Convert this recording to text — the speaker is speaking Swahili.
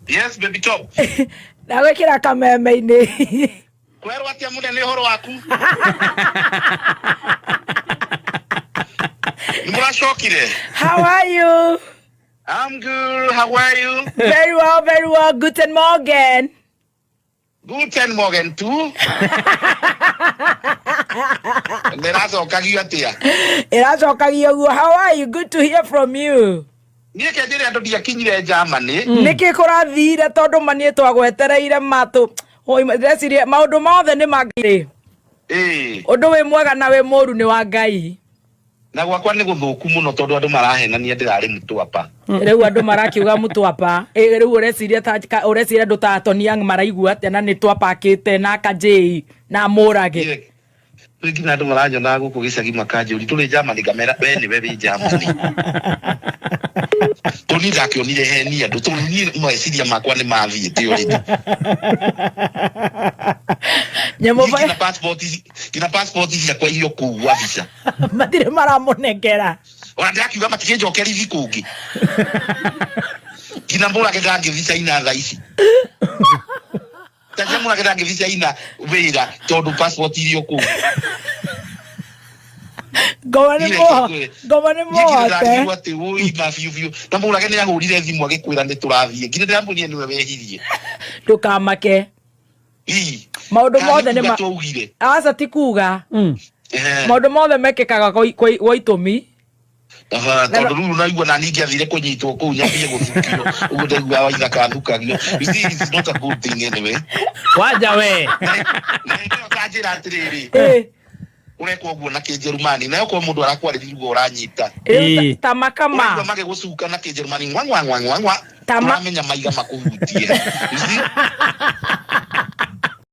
Yes, baby top. Nawe kira kameme-ini. Kwero atia munene horo waku. Nimurashokire. How are you? I'm good. How are you? Very well, very well. Guten Morgen. Guten Morgen too. How are you? Good to hear from you. Niki kurathire tondu manie twagwetereire matu ndecirie maundu mothe ni magire undu wi mwega na wi muru ni wa Ngai na gwakwa ni guthuku muno tondu andu marahenania ndirari mutwapa riu andu marakiuga mutwapa riu ureciria andu ta Tony Young maraigua atia na ni twapakite na kajei na murage ngina andu maranyona guku gicagi makanjuri tuli Germany ngamera we ni we wi Germany Tony ndakionire henia andu tuni meciria makwa ni mathiite uridi nyamo kina passport ciakwa irio kuwa visa matire maramunengera ona ndakiuga matikinjokeri thikungi kina murage ndangi visa ina thaici Taja muna kenda ngivisa ina wira tondu passport irio ku. Gomane mo ate. Ati ui mafiu. Tamura kenda ngurire thimu agikwira ni turathie. Ngire ndamburie niwe wehirie. Ndukamake. Maundu mothe ni asa tikuga. Maundu mothe mekekaga kwa itumi. Tondu riu naigua na ningi athire kunyitwo kuu nyambie guthukio uguo ndaigua waitha kanthukagio is not a good thing anyway waja we ndio kanjira atiriri urekwo uguo na Kijerumani nayo kwa mundu arakwaririria uguo uranyita tamakama mage gucuka na Kijerumani ngwa tamamenya maiga makuhutie